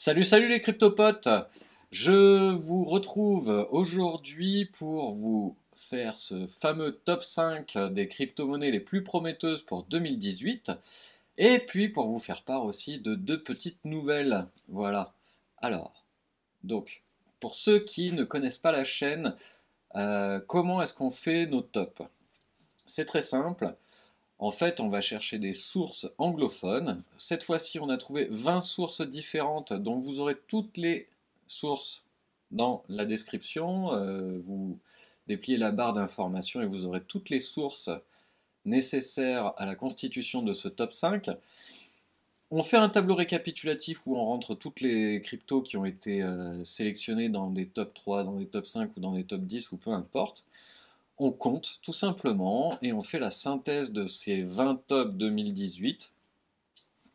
Salut les cryptopotes! Je vous retrouve aujourd'hui pour vous faire ce fameux top 5 des crypto-monnaies les plus prometteuses pour 2018 et puis pour vous faire part aussi de deux petites nouvelles. Voilà. Alors, donc, pour ceux qui ne connaissent pas la chaîne, comment est-ce qu'on fait nos tops? C'est très simple. En fait, on va chercher des sources anglophones. Cette fois-ci, on a trouvé 20 sources différentes, donc vous aurez toutes les sources dans la description. Vous dépliez la barre d'information et vous aurez toutes les sources nécessaires à la constitution de ce top 5. On fait un tableau récapitulatif où on rentre toutes les cryptos qui ont été sélectionnées dans des top 3, dans des top 5 ou dans des top 10 ou peu importe. On compte tout simplement et on fait la synthèse de ces 20 tops 2018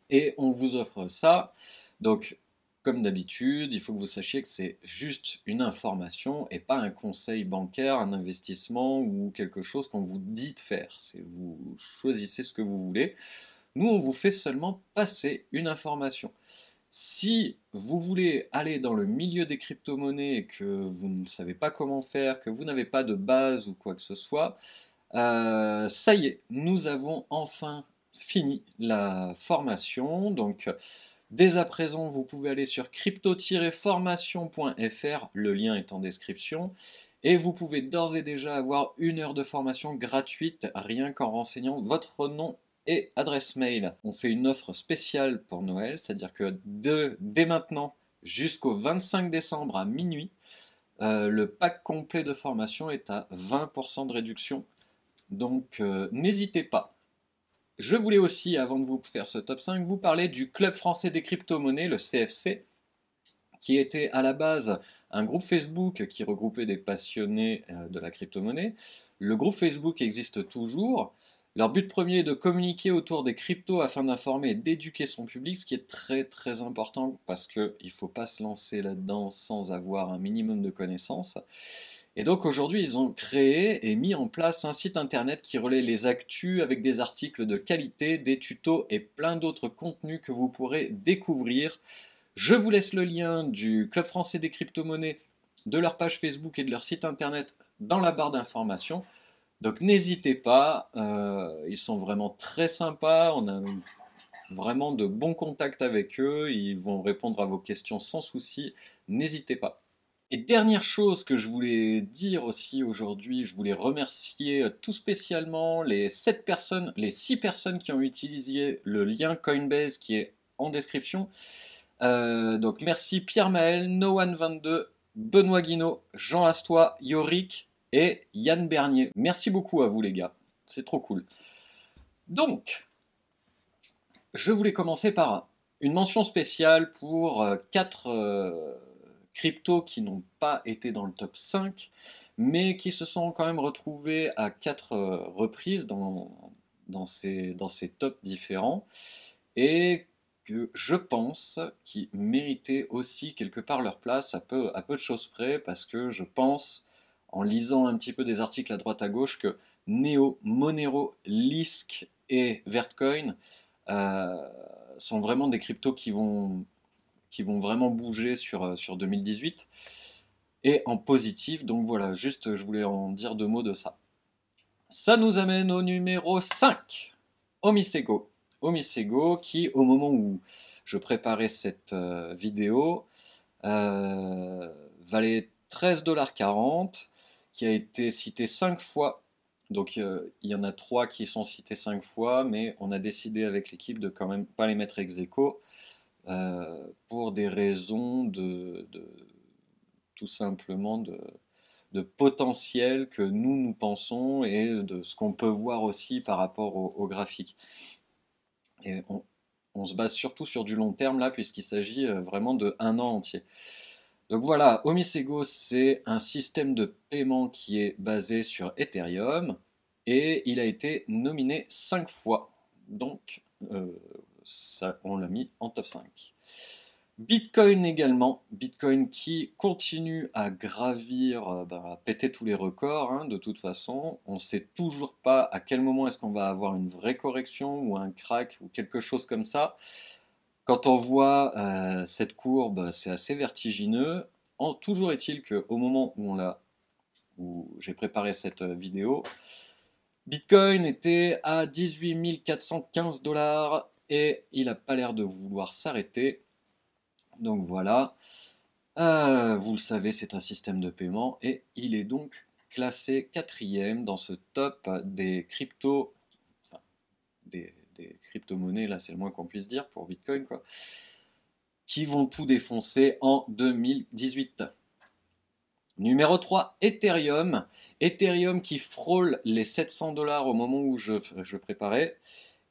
et on vous offre ça. Donc, comme d'habitude, il faut que vous sachiez que c'est juste une information et pas un conseil bancaire, un investissement ou quelque chose qu'on vous dit de faire. C'est vous choisissez ce que vous voulez. Nous, on vous fait seulement passer une information. Si vous voulez aller dans le milieu des crypto-monnaies et que vous ne savez pas comment faire, que vous n'avez pas de base ou quoi que ce soit, ça y est, nous avons enfin fini la formation. Donc, dès à présent, vous pouvez aller sur crypto-formation.fr, le lien est en description, et vous pouvez d'ores et déjà avoir 1 heure de formation gratuite rien qu'en renseignant votre nom et adresse mail. On fait une offre spéciale pour Noël, c'est-à-dire que dès maintenant jusqu'au 25 décembre à minuit, le pack complet de formation est à 20% de réduction. Donc n'hésitez pas. Je voulais aussi, avant de vous faire ce top 5, vous parler du Club français des crypto-monnaies, le CFC, qui était à la base un groupe Facebook qui regroupait des passionnés de la crypto-monnaie. Le groupe Facebook existe toujours. Leur but premier est de communiquer autour des cryptos afin d'informer et d'éduquer son public, ce qui est très très important parce qu'il ne faut pas se lancer là-dedans sans avoir un minimum de connaissances. Et donc aujourd'hui, ils ont créé et mis en place un site internet qui relaie les actus avec des articles de qualité, des tutos et plein d'autres contenus que vous pourrez découvrir. Je vous laisse le lien du Club français des crypto-monnaies, de leur page Facebook et de leur site internet dans la barre d'information. Donc n'hésitez pas, ils sont vraiment très sympas, on a vraiment de bons contacts avec eux, ils vont répondre à vos questions sans souci, n'hésitez pas. Et dernière chose que je voulais dire aussi aujourd'hui, je voulais remercier tout spécialement les 7 personnes, les 6 personnes qui ont utilisé le lien Coinbase qui est en description. Donc merci Pierre Maël, Noan22, Benoît Guinaud, Jean Astois, Yorick et Yann Bernier. Merci beaucoup à vous les gars, c'est trop cool. Donc, je voulais commencer par une mention spéciale pour 4 cryptos qui n'ont pas été dans le top 5, mais qui se sont quand même retrouvés à 4 reprises dans ces tops différents, et que je pense qui méritaient aussi quelque part leur place à peu de choses près, parce que je pense, en lisant un petit peu des articles à droite à gauche, que Neo, Monero, Lisk et Vertcoin euh, sont vraiment des cryptos qui vont vraiment bouger sur 2018 et en positif. Donc voilà, juste je voulais en dire 2 mots de ça. Ça nous amène au numéro 5, Omisego. Omisego qui, au moment où je préparais cette vidéo, valait 13,40 $, qui a été cité 5 fois. Donc il y en a 3 qui sont cités 5 fois, mais on a décidé avec l'équipe de quand même pas les mettre ex aequo pour des raisons tout simplement de potentiel que nous pensons et de ce qu'on peut voir aussi par rapport au graphique. Et on se base surtout sur du long terme là, puisqu'il s'agit vraiment de 1 an entier. Donc voilà, Omisego, c'est un système de paiement qui est basé sur Ethereum et il a été nominé 5 fois. Donc ça, on l'a mis en top 5. Bitcoin également, Bitcoin qui continue à gravir, à péter tous les records, hein, de toute façon. On ne sait toujours pas à quel moment est-ce qu'on va avoir une vraie correction ou un crack ou quelque chose comme ça. Quand on voit cette courbe, c'est assez vertigineux. Toujours est-il qu'au moment où j'ai préparé cette vidéo, Bitcoin était à 18 415 $ et il n'a pas l'air de vouloir s'arrêter. Donc voilà, vous le savez, c'est un système de paiement et il est donc classé quatrième dans ce top des cryptos, enfin des crypto-monnaies, là c'est le moins qu'on puisse dire pour Bitcoin, quoi, qui vont tout défoncer en 2018. Numéro 3, Ethereum. Ethereum qui frôle les 700 $ au moment où je préparais.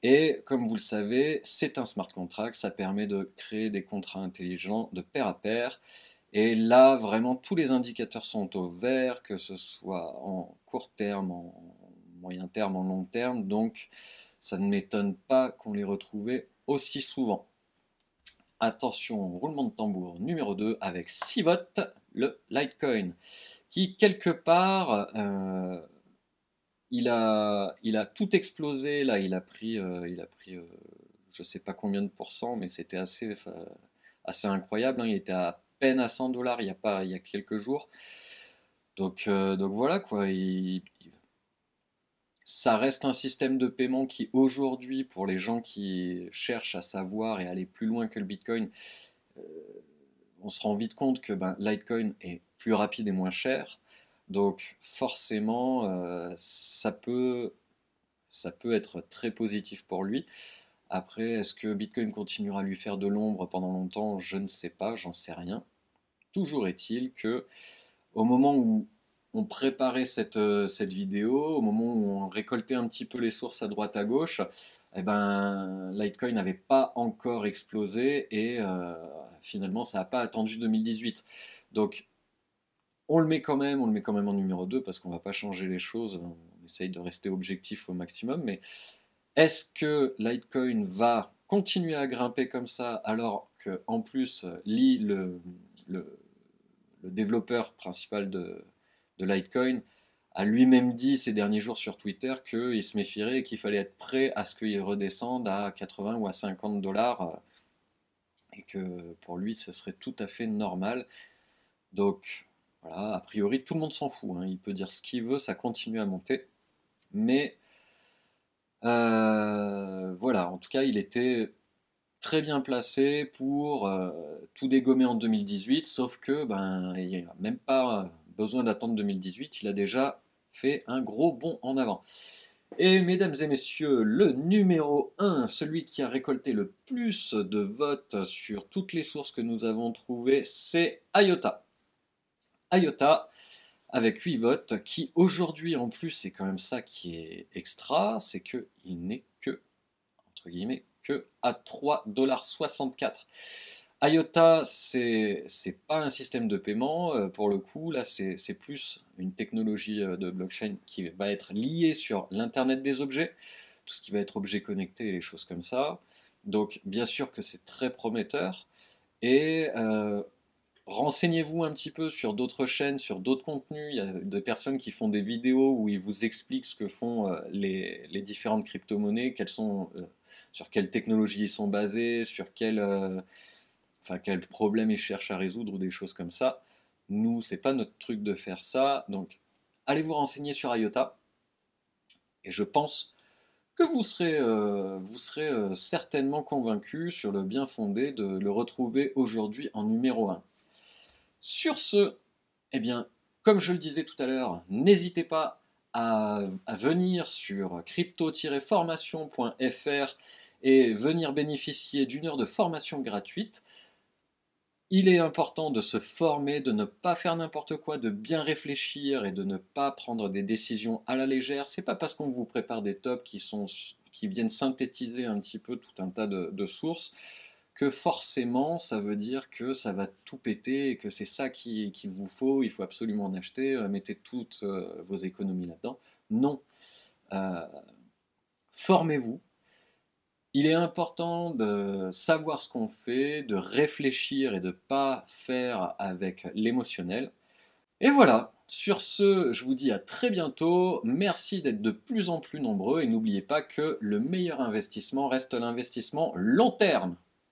Et comme vous le savez, c'est un smart contract, ça permet de créer des contrats intelligents de pair à pair. Et là, vraiment, tous les indicateurs sont au vert, que ce soit en court terme, en moyen terme, en long terme. Donc, ça ne m'étonne pas qu'on les retrouve aussi souvent. Attention, roulement de tambour numéro 2 avec 6 votes, le Litecoin, qui quelque part, il a tout explosé, là, je sais pas combien de pourcents, mais c'était assez incroyable, hein. Il était à peine à 100 $ il y a quelques jours. Donc voilà quoi, ça reste un système de paiement qui aujourd'hui, pour les gens qui cherchent à savoir et aller plus loin que le Bitcoin, euh, on se rend vite compte que Litecoin est plus rapide et moins cher. Donc forcément, ça peut être très positif pour lui. Après, est-ce que Bitcoin continuera à lui faire de l'ombre pendant longtemps? Je ne sais pas, j'en sais rien. Toujours est-il que au moment où on préparait cette vidéo, au moment où on récoltait un petit peu les sources à droite à gauche, eh ben, Litecoin n'avait pas encore explosé et finalement ça n'a pas attendu 2018. Donc on le met quand même en numéro 2 parce qu'on ne va pas changer les choses, on essaye de rester objectif au maximum, mais est-ce que Litecoin va continuer à grimper comme ça alors que en plus Lee, le- le développeur principal de Litecoin, a lui-même dit ces derniers jours sur Twitter qu'il se méfierait et qu'il fallait être prêt à ce qu'il redescende à 80 ou à 50 $ et que pour lui ce serait tout à fait normal. Donc voilà, a priori tout le monde s'en fout, hein. Il peut dire ce qu'il veut, ça continue à monter. Mais voilà, en tout cas il était très bien placé pour tout dégommer en 2018, sauf que il n'y a même pas besoin d'attendre 2018, il a déjà fait un gros bond en avant. Et mesdames et messieurs, le numéro 1, celui qui a récolté le plus de votes sur toutes les sources que nous avons trouvées, c'est IOTA. IOTA, avec 8 votes, qui aujourd'hui en plus, c'est quand même ça qui est extra, c'est qu'il n'est que, entre guillemets, que à 3,64 $. IOTA, c'est pas un système de paiement, pour le coup, là c'est plus une technologie de blockchain qui va être liée sur l'Internet des objets, tout ce qui va être objet connecté et les choses comme ça. Donc bien sûr que c'est très prometteur, et renseignez-vous un petit peu sur d'autres chaînes, sur d'autres contenus. Il y a des personnes qui font des vidéos où ils vous expliquent ce que font les différentes crypto-monnaies, sur quelles technologies ils sont basées, enfin, quels problèmes ils cherchent à résoudre ou des choses comme ça. Nous, c'est pas notre truc de faire ça. Donc, allez vous renseigner sur IOTA. Et je pense que vous serez certainement convaincu sur le bien fondé de le retrouver aujourd'hui en numéro 1. Sur ce, eh bien, comme je le disais tout à l'heure, n'hésitez pas à venir sur crypto-formation.fr et venir bénéficier d'une heure de formation gratuite. Il est important de se former, de ne pas faire n'importe quoi, de bien réfléchir et de ne pas prendre des décisions à la légère. C'est pas parce qu'on vous prépare des tops qui viennent synthétiser un petit peu tout un tas de sources que forcément ça veut dire que ça va tout péter et que c'est ça qu'il vous faut, il faut absolument en acheter, mettez toutes vos économies là-dedans. Non. Euh, Formez-vous. Il est important de savoir ce qu'on fait, de réfléchir et de ne pas faire avec l'émotionnel. Et voilà, sur ce, je vous dis à très bientôt. Merci d'être de plus en plus nombreux et n'oubliez pas que le meilleur investissement reste l'investissement long terme.